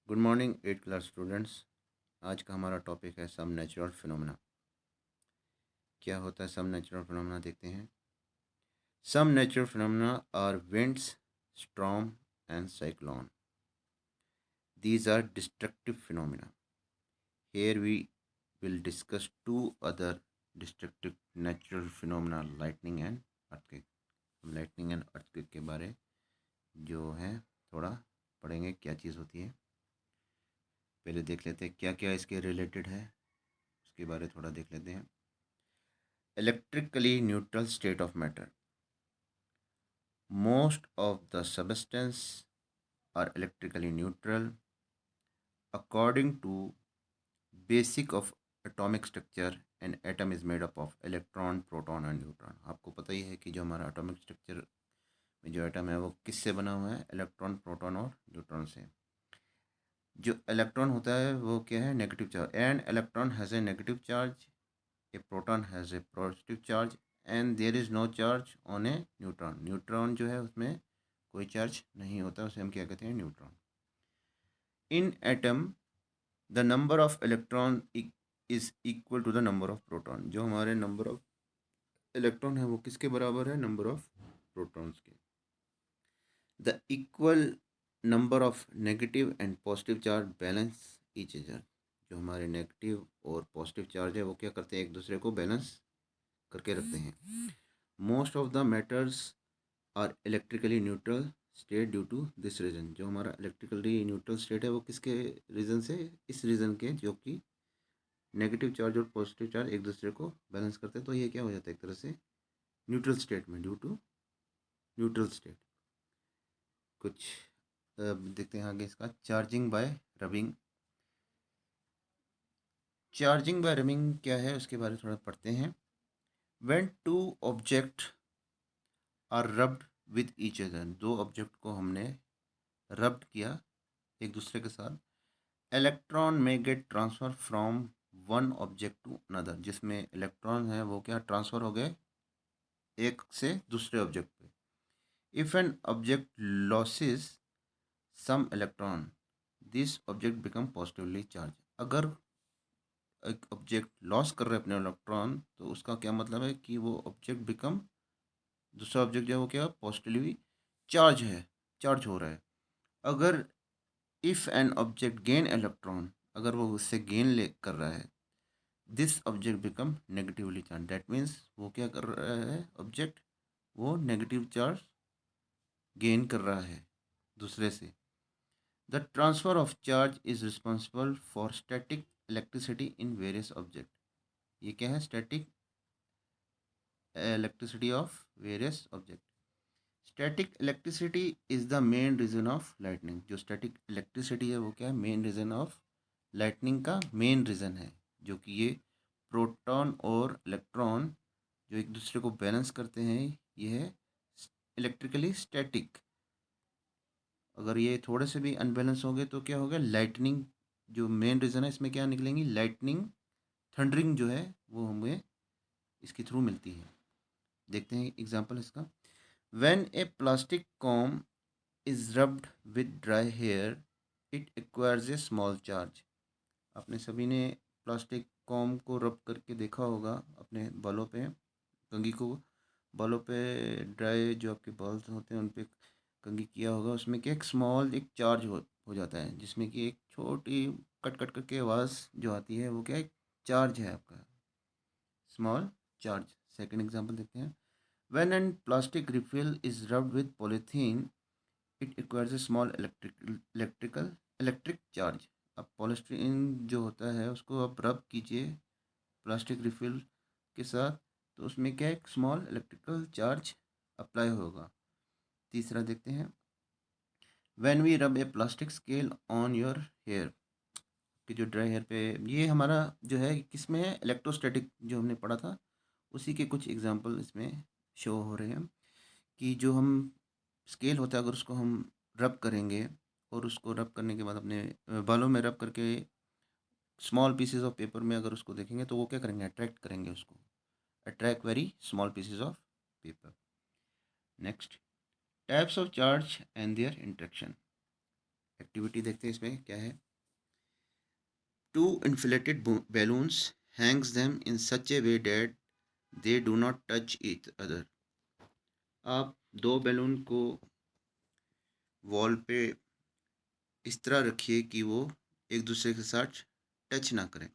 Good morning 8th class students. आज का हमारा टॉपिक है सम नेचुरल फिनोमेना। क्या होता है सम नेचुरल फिनोमेना, देखते हैं। Some natural phenomena are winds, storm and cyclone. These are destructive phenomena. Here we will discuss two other destructive natural phenomena, lightning and earthquake। हम lightning and earthquake के बारे जो है थोड़ा पढ़ेंगे, क्या चीज़ होती है। पहले देख लेते हैं क्या क्या इसके रिलेटेड है, उसके बारे थोड़ा देख लेते हैं। Electrically neutral state of matter. Most of the substances are electrically neutral according to basic of atomic structure. An atom is made up of electron, proton and neutron। आपको पता ही है कि जो हमारा एटॉमिक स्ट्रक्चर में जो एटम है वो किससे बना हुआ है, इलेक्ट्रॉन, प्रोटॉन और न्यूट्रॉन से। जो इलेक्ट्रॉन होता है वो क्या है, negative charge. And electron has a negative charge, a proton has a positive charge and there is no charge on a neutron. Neutron जो है उसमें कोई चार्ज नहीं होता, उसे हम क्या कहते हैं, neutron. In atom the number of electron is equal to the number of proton. जो हमारे नंबर ऑफ इलेक्ट्रॉन है वो किसके बराबर है, नंबर ऑफ प्रोटॉन्स के। The equal number of negative and positive charge balance each other. जो हमारे नेगेटिव और पॉजिटिव चार्ज है वो क्या करते हैं, एक दूसरे को बैलेंस करके रखते हैं। Most of the matters are electrically neutral state due to this reason. जो हमारा इलेक्ट्रिकली न्यूट्रल स्टेट है वो किसके रीजन से, इस रीजन के, जो कि नेगेटिव चार्ज और पॉजिटिव चार्ज एक दूसरे को बैलेंस करते हैं। तो ये क्या हो जाता है, एक तरह से न्यूट्रल स्टेट में, ड्यू टू न्यूट्रल स्टेट। कुछ देखते हैं आगे इसका। Charging by rubbing. Charging by rubbing क्या है उसके बारे में थोड़ा पढ़ते हैं। When two object are rubbed with each other. दो ऑब्जेक्ट को हमने रब्ड किया एक दूसरे के साथ। Electron may get transfer from one object to another. जिसमें इलेक्ट्रॉन है वो क्या ट्रांसफ़र हो गए एक से दूसरे ऑब्जेक्ट पे। If an object losses some electron, this object become positively charge. अगर एक ऑब्जेक्ट लॉस कर रहे हैं अपने इलेक्ट्रॉन तो उसका क्या मतलब है कि वो ऑब्जेक्ट बिकम, दूसरा ऑब्जेक्ट जो है वो क्या पॉजिटिवली चार्ज है, चार्ज हो रहा है। अगर if an object gain electron, अगर वो उससे गेन ले कर रहा है, this object become negatively charge. That means वो क्या कर रहा है ऑब्जेक्ट, वो नेगेटिव चार्ज गेन कर रहा है दूसरे से। The transfer of charge is responsible for static electricity in various object. ये क्या है, static electricity of various object. Static electricity is the main reason of lightning. जो स्टैटिक इलेक्ट्रिसिटी है वो क्या है, मेन रीजन ऑफ लाइटनिंग का main reason है। जो कि ये प्रोटॉन और इलेक्ट्रॉन जो एक दूसरे को बैलेंस करते हैं, ये है इलेक्ट्रिकली स्टैटिक। अगर ये थोड़े से भी अनबैलेंस हो गए तो क्या होगा, लाइटनिंग। जो मेन रीज़न है इसमें क्या निकलेंगी, लाइटनिंग, थंडरिंग जो है वो हमें इसके थ्रू मिलती है। देखते हैं एग्जांपल इसका। When a plastic comb is rubbed with dry hair, it acquires a small charge. आपने सभी ने प्लास्टिक कॉम को रब करके देखा होगा अपने बालों पे, कंघी को बालों पे, ड्राई जो आपके बाल्स होते हैं उन पे कंघी किया होगा। उसमें क्या एक स्मॉल एक चार्ज हो जाता है, जिसमें कि एक छोटी कट कट करके आवाज़ जो आती है वो क्या एक चार्ज है आपका, स्मॉल चार्ज। सेकंड एग्जांपल देखते हैं। When an plastic refill is rubbed with polythene, it requires a small electric charge. अब पॉलीस्टीरीन जो होता है उसको आप रब कीजिए प्लास्टिक रिफिल के साथ, तो उसमें क्या एक स्मॉल इलेक्ट्रिकल चार्ज अप्लाई होगा। तीसरा देखते हैं। When we rub a plastic scale on your hair, कि जो ड्राई हेयर पे, ये हमारा जो है किस में है, इलेक्ट्रोस्टैटिक जो हमने पढ़ा था उसी के कुछ एग्जांपल इसमें शो हो रहे हैं। कि जो हम स्केल होता है अगर उसको हम रब करेंगे और उसको रब करने के बाद अपने बालों में रब करके स्मॉल पीसेस ऑफ पेपर में अगर उसको देखेंगे तो वो क्या करेंगे, अट्रैक्ट करेंगे उसको, attract very small pieces of paper. Next, types of charge and there interaction. Activity देखते हैं इसमें क्या है। 2 inflated balloons hangs them in such a way that they do not touch each other। आप 2 बैलून को wall पे इस तरह रखिए कि वो एक दूसरे के साथ टच ना करें।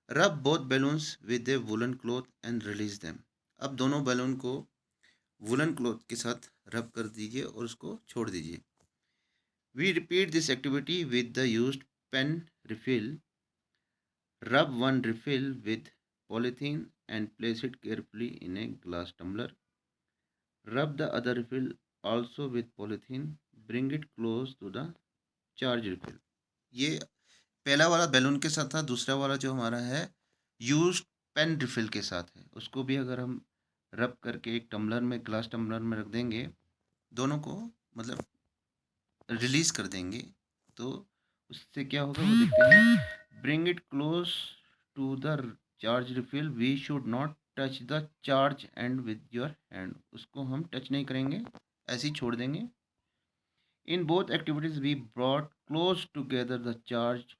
रब both balloons with a woollen cloth and release them. अब दोनों बैलून को वुलन क्लॉथ के साथ रब कर दीजिए और उसको छोड़ दीजिए। We repeat this activity with the used pen refill. Rub one refill with polythene and place it carefully in a glass tumbler. Rub the other refill also with polythene. Bring it close to the charge refill। ये पहला वाला balloon के साथ था, दूसरा वाला जो हमारा है यूज्ड पेन रिफिल के साथ है। उसको भी अगर हम रब करके एक टम्बलर में, ग्लास टम्बलर में रख देंगे, दोनों को मतलब रिलीज कर देंगे, तो उससे क्या होगा वो देखते हैं। Bring it close to the charge refill. We should not touch the charge end with your hand. उसको हम टच नहीं करेंगे, ऐसे ही छोड़ देंगे। In both activities we brought close together the charge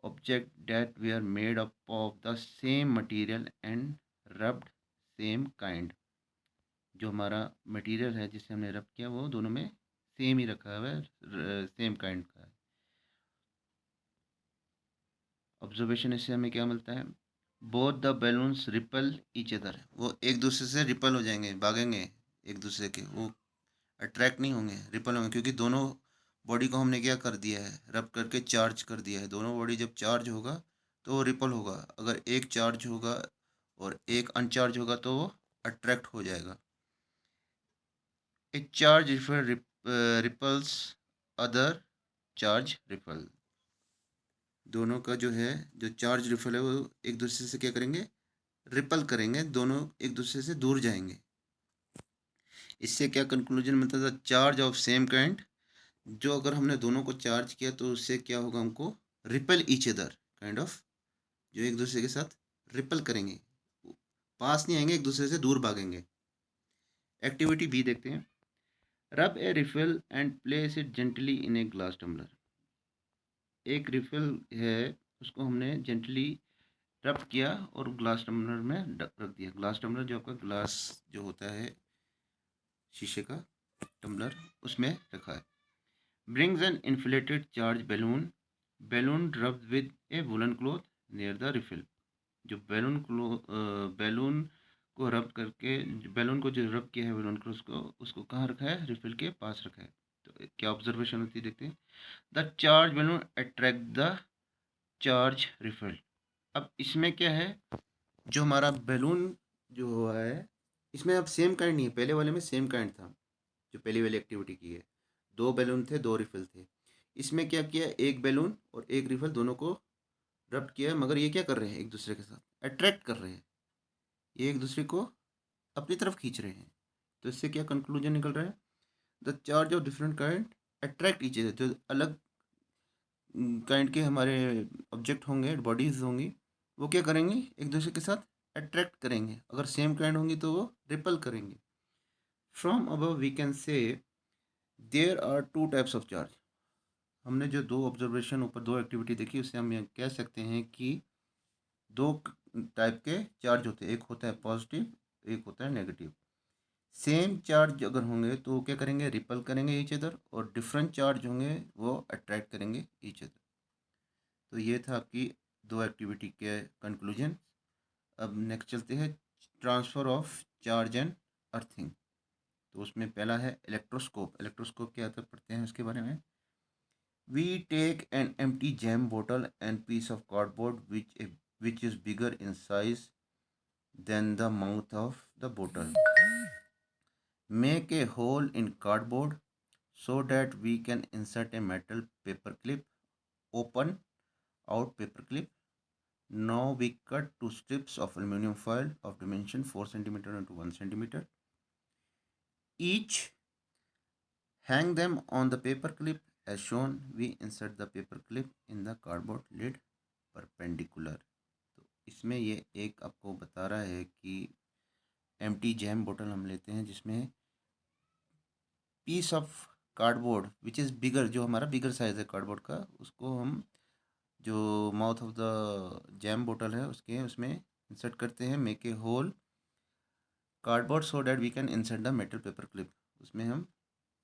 object that we are made up of the same material and rubbed same kind. जो हमारा मटीरियल है जिसे हमने रब किया वो दोनों में सेम ही रखा हुआ है, सेम काइंड का है। ऑब्जर्वेशन इससे हमें क्या मिलता है। Both the balloons ripple each other. वो एक दूसरे से रिपल हो जाएंगे, भागेंगे एक दूसरे के, वो अट्रैक्ट नहीं होंगे, रिपल होंगे, क्योंकि दोनों बॉडी को हमने क्या कर दिया है, रब करके चार्ज कर दिया है। दोनों बॉडी जब चार्ज होगा तो वो रिपल होगा। अगर एक चार्ज होगा और एक अनचार्ज होगा तो वो अट्रैक्ट हो जाएगा। A charge repels other charge repel. दोनों का जो है, जो चार्ज रिपल है वो एक दूसरे से क्या करेंगे, रिपल करेंगे, दोनों एक दूसरे से दूर जाएंगे। इससे क्या कंक्लूजन मिलता था, चार्ज ऑफ सेम काइंड। जो अगर हमने दोनों को चार्ज किया तो उससे क्या होगा, हमको ripple each other kind of, जो एक दूसरे के साथ रिपल करेंगे, पास नहीं आएंगे, एक दूसरे से दूर भागेंगे। एक्टिविटी बी देखते हैं। Rub a refill and place it gently in a glass tumbler. एक रिफिल है, उसको हमने जेंटली रब किया और ग्लास टम्बलर में रख दिया। ग्लास टम्बलर जो आपका ग्लास जो होता है शीशे का टम्बलर, उसमें रखा है। Brings an inflated charge balloon. Balloon rubbed with a woollen cloth near the refill. जो बैलून को रब करके, बैलून को जो रब किया है बैलून क्लॉथ को, उसको कहाँ रखा है, रिफिल के पास रखा है। तो क्या ऑब्जर्वेशन होती है देखते हैं। The charge balloon attract the charge refill. अब इसमें क्या है, जो हमारा बैलून जो हुआ है इसमें अब सेम काइंड नहीं है, पहले वाले में सेम काइंड था जो पहली वाली एक्टिविटी की है। 2 बैलून थे, 2 रिफिल थे। इसमें क्या किया, एक बैलून और एक रिफिल दोनों को रब किया है, मगर ये क्या कर रहे हैं, एक दूसरे के साथ अट्रैक्ट कर रहे हैं, ये एक दूसरे को अपनी तरफ खींच रहे हैं। तो इससे क्या कंक्लूजन निकल रहा है, the charge of different kind attract each other. जो अलग काइंड के हमारे ऑब्जेक्ट होंगे, बॉडीज होंगी, वो क्या करेंगे, एक दूसरे के साथ अट्रैक्ट करेंगे। अगर सेम काइंड होंगी तो वो रिपल करेंगे। From above we can say there are 2 types of charge. हमने जो 2 ऑब्जर्वेशन ऊपर 2 एक्टिविटी देखी, उससे हम ये कह सकते हैं कि 2 टाइप के चार्ज होते हैं। एक होता है पॉजिटिव, एक होता है नेगेटिव। सेम चार्ज अगर होंगे तो वो क्या करेंगे, रिपल करेंगे ईच अदर, और डिफरेंट चार्ज होंगे वो अट्रैक्ट करेंगे ईच अदर। तो ये था आपकी 2 एक्टिविटी के कंक्लूजन। अब नेक्स्ट चलते हैं, transfer of charge and earthing. तो उसमें पहला है इलेक्ट्रोस्कोप। इलेक्ट्रोस्कोप क्या होता है पढ़ते हैं उसके बारे में। We take an empty jam bottle and piece of cardboard which is bigger in size than the mouth of the bottle. Make a hole in cardboard so that we can insert a metal paper clip. Open out paper clip. Now we cut 2 strips of aluminum foil of dimension 4 cm into 1 cm. Each hang them on the paper clip as shown. We insert the paper clip in the cardboard lid perpendicular. तो इसमें ये एक आपको बता रहा है कि empty jam बोतल हम लेते हैं जिसमें piece of cardboard which is bigger, जो हमारा बिगर साइज़ है कार्डबोर्ड का, उसको हम जो माउथ ऑफ द जैम बोतल है उसके उसमें इंसर्ट करते हैं। Make a hole cardboard so that we can insert the metal paper clip. उसमें हम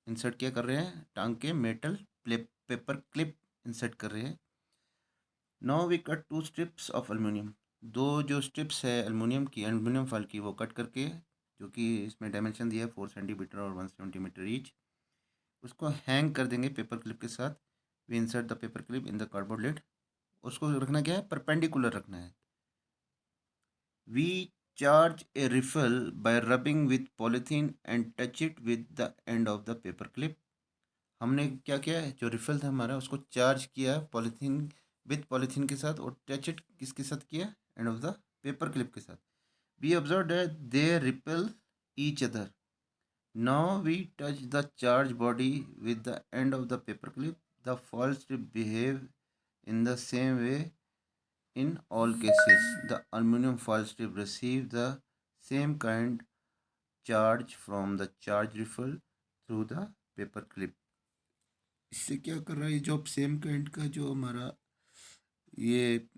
इंसर्ट क्या कर रहे हैं, टांग के मेटल पेपर क्लिप इंसर्ट कर रहे हैं। Now we cut 2 strips of aluminium. दो जो स्ट्रिप्स है एल्युमिनियम की, एल्युमिनियम फॉयल की, वो कट करके, जो कि इसमें डायमेंशन दिया है 4 सेंटीमीटर और 1 सेंटीमीटर ईच, उसको हैंग कर देंगे पेपर क्लिप के साथ। We insert the paper clip in the cardboard lid. उसको रखना क्या है, परपेंडिकुलर रखना है। We charge a refill by rubbing with polythene and touch it with the end of the paper clip. हमने क्या किया है, जो रिफल था हमारा उसको चार्ज किया पॉलीथीन, विथ पॉलीथीन के साथ, और टच इट किसके साथ किया, end of the paper clip के साथ। We observe that they repel each other. Now we touch the charge body with the end of the paper clip. The foil strip behave in the same way in all cases. The aluminum foil strip receive the same kind charge from the charge rifle through the paper clip. इससे क्या कर रहा है, जो same kind का जो हमारा ये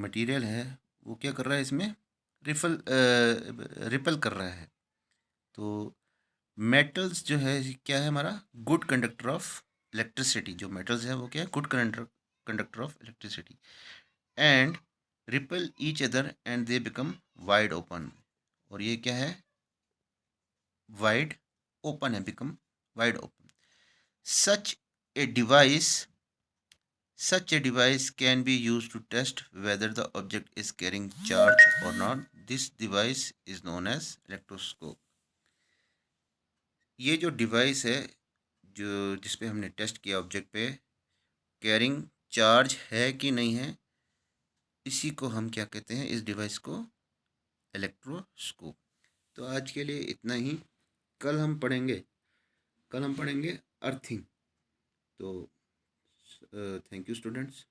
मटेरियल है, वो क्या कर रहा है, इसमें रिपल कर रहा है। तो मेटल्स जो है क्या है हमारा, गुड कंडक्टर ऑफ इलेक्ट्रिसिटी। जो मेटल्स है वो क्या है, good conductor of electricity, and ripple each other and they become wide open. और ये क्या है, वाइड ओपन है, become wide open. Such a device Such a device can be used to test whether the object is carrying charge or not. This device is known as electroscope. ये जो device है, जो जिस पे हमने test किया object पे, carrying charge है कि नहीं है, इसी को हम क्या कहते हैं, इस डिवाइस को इलेक्ट्रोस्कोप। तो आज के लिए इतना ही। कल हम पढ़ेंगे अर्थिंग। तो थैंक यू स्टूडेंट्स।